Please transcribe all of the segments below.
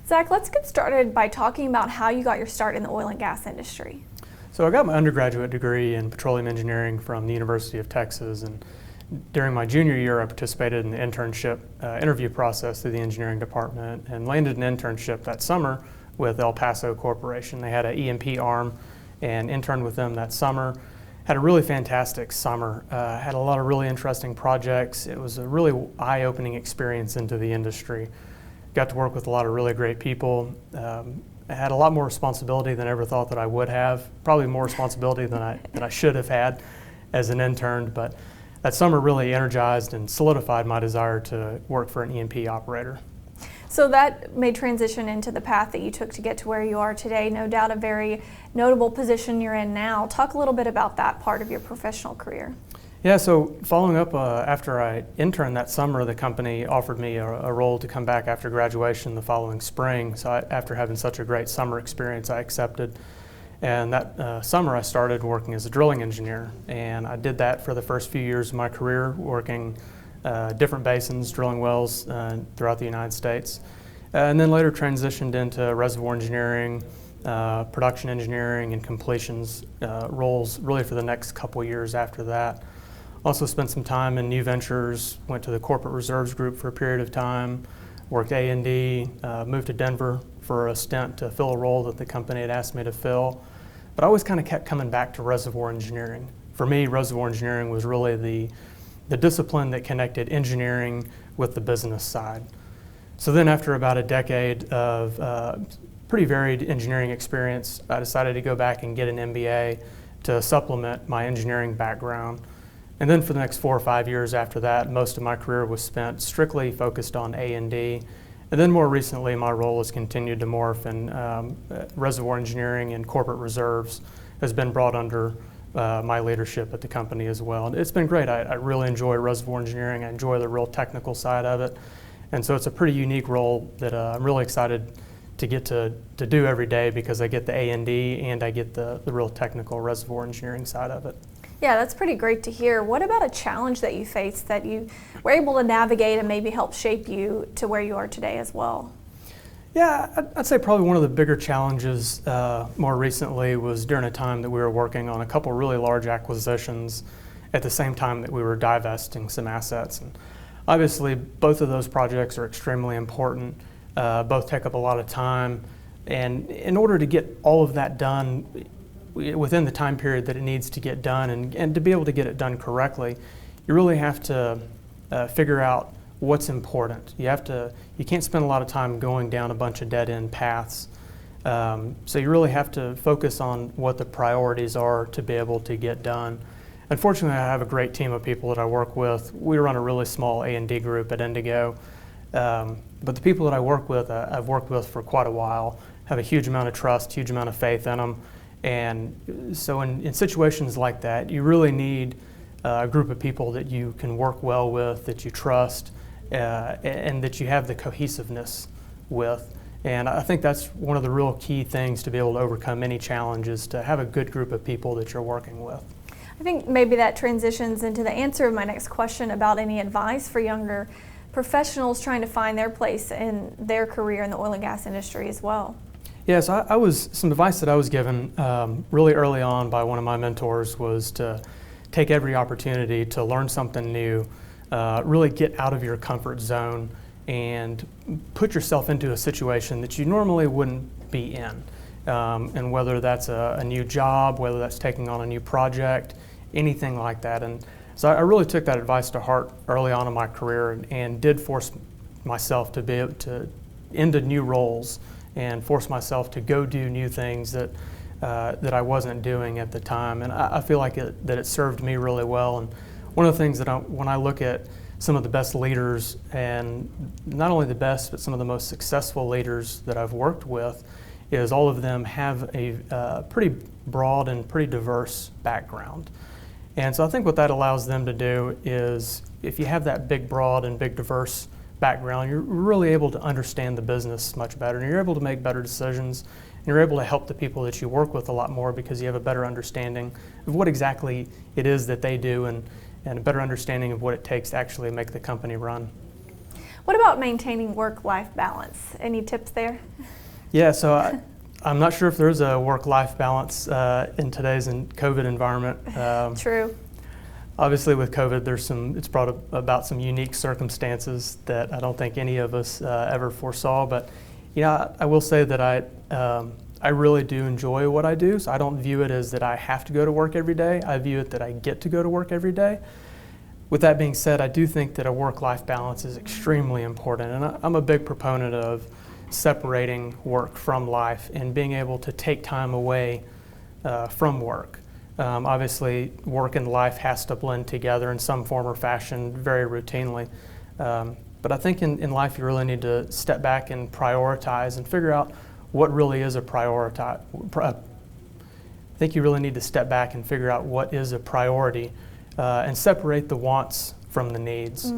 Zach, let's get started by talking about how you got your start in the oil and gas industry. So I got my undergraduate degree in petroleum engineering from the University of Texas, and during my junior year I participated in the internship interview process through the engineering department and landed an internship that summer with El Paso Corporation. They had an E&P arm and interned with them that summer. Had a really fantastic summer, had a lot of really interesting projects. It was a really eye-opening experience into the industry. Got to work with a lot of really great people. I had a lot more responsibility than I ever thought that I would have. Probably more responsibility than I should have had as an intern, but that summer really energized and solidified my desire to work for an E&P operator. So that made transition into the path that you took to get to where you are today. No doubt a very notable position you're in now. Talk a little bit about that part of your professional career. Yeah, so following up after I interned that summer, the company offered me a role to come back after graduation the following spring. So after having such a great summer experience, I accepted. And that summer I started working as a drilling engineer. And I did that for the first few years of my career, working different basins, drilling wells throughout the United States. And then later transitioned into reservoir engineering, production engineering, and completions roles really for the next couple of years after that. Also spent some time in new ventures, went to the corporate reserves group for a period of time, worked A&D, moved to Denver for a stint to fill a role that the company had asked me to fill. But I always kind of kept coming back to reservoir engineering. For me, reservoir engineering was really the discipline that connected engineering with the business side. So then after about a decade of pretty varied engineering experience, I decided to go back and get an MBA to supplement my engineering background. And then for the next 4 or 5 years after that, most of my career was spent strictly focused on A&D. And then more recently, my role has continued to morph, and reservoir engineering and corporate reserves has been brought under my leadership at the company as well. And it's been great. I really enjoy reservoir engineering. I enjoy the real technical side of it. And so it's a pretty unique role that I'm really excited to get to do every day, because I get the A&D and I get the real technical reservoir engineering side of it. Yeah, that's pretty great to hear. What about a challenge that you faced that you were able to navigate and maybe help shape you to where you are today as well? Yeah, I'd say probably one of the bigger challenges more recently was during a time that we were working on a couple really large acquisitions at the same time that we were divesting some assets. And obviously, both of those projects are extremely important. Both take up a lot of time. And in order to get all of that done within the time period that it needs to get done, and to be able to get it done correctly, you really have to figure out what's important. You can't spend a lot of time going down a bunch of dead-end paths. So you really have to focus on what the priorities are to be able to get done. Unfortunately, I have a great team of people that I work with. We run a really small A&D group at Indigo. But the people that I work with, I've worked with for quite a while, have a huge amount of trust, huge amount of faith in them. And so in situations like that, you really need a group of people that you can work well with, that you trust, and that you have the cohesiveness with. And I think that's one of the real key things to be able to overcome any challenges, to have a good group of people that you're working with. I think maybe that transitions into the answer of my next question about any advice for younger professionals trying to find their place in their career in the oil and gas industry as well. Yes, some advice that I was given really early on by one of my mentors was to take every opportunity to learn something new, really get out of your comfort zone and put yourself into a situation that you normally wouldn't be in. And whether that's a new job, whether that's taking on a new project, anything like that. And so I really took that advice to heart early on in my career, and did force myself to be able to into new roles and force myself to go do new things that I wasn't doing at the time. And I feel like that it served me really well. And one of the things that when I look at some of the best leaders, and not only the best, but some of the most successful leaders that I've worked with, is all of them have a pretty broad and pretty diverse background. And so I think what that allows them to do is, if you have that big, broad, and big, diverse background, you're really able to understand the business much better, and you're able to make better decisions, and you're able to help the people that you work with a lot more, because you have a better understanding of what exactly it is that they do, and a better understanding of what it takes to actually make the company run. What about maintaining work-life balance? Any tips there? Yeah, so I'm not sure if there's a work-life balance in today's COVID environment. True. Obviously, with COVID, it's brought about some unique circumstances that I don't think any of us ever foresaw. But I will say that I really do enjoy what I do. So I don't view it as that I have to go to work every day. I view it that I get to go to work every day. With that being said, I do think that a work-life balance is extremely important, and I'm a big proponent of separating work from life and being able to take time away from work. Obviously, work and life has to blend together in some form or fashion very routinely. But I think in life you really need to step back and prioritize and figure out what really is a priority. I think you really need to step back and figure out what is a priority and separate the wants from the needs.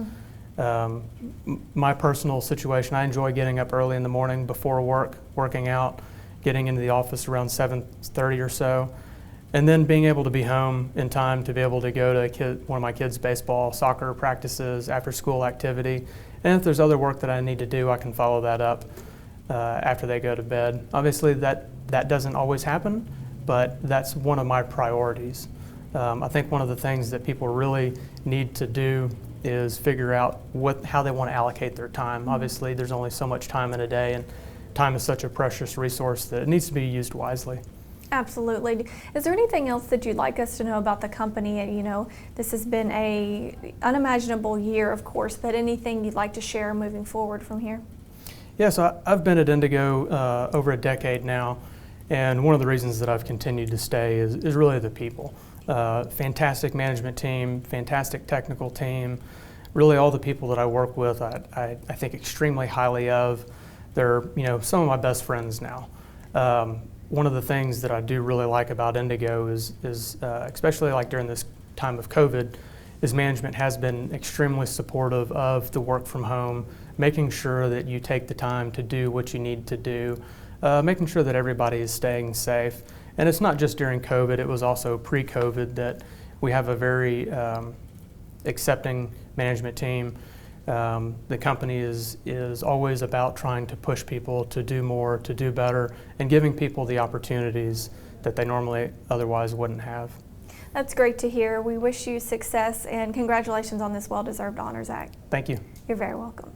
My personal situation, I enjoy getting up early in the morning before work, working out, getting into the office around 7:30 or so, and then being able to be home in time to be able to go to one of my kids' baseball, soccer practices, after school activity. And if there's other work that I need to do, I can follow that up after they go to bed. Obviously that doesn't always happen, but that's one of my priorities. I think one of the things that people really need to do is figure out how they want to allocate their time. Obviously, there's only so much time in a day, and time is such a precious resource that it needs to be used wisely. Absolutely. Is there anything else that you'd like us to know about the company? This has been a unimaginable year, of course, but anything you'd like to share moving forward from here? Yeah, so I've been at Indigo over a decade now, and one of the reasons that I've continued to stay is really the people. Fantastic management team, fantastic technical team. Really, all the people that I work with, I think extremely highly of. They're some of my best friends now. One of the things that I do really like about Indigo is especially like during this time of COVID, is management has been extremely supportive of the work from home, making sure that you take the time to do what you need to do, making sure that everybody is staying safe. And it's not just during COVID, it was also pre-COVID that we have a very accepting management team. The company is always about trying to push people to do more, to do better, and giving people the opportunities that they normally otherwise wouldn't have. That's great to hear. We wish you success and congratulations on this well-deserved honor, Zach. Thank you. You're very welcome.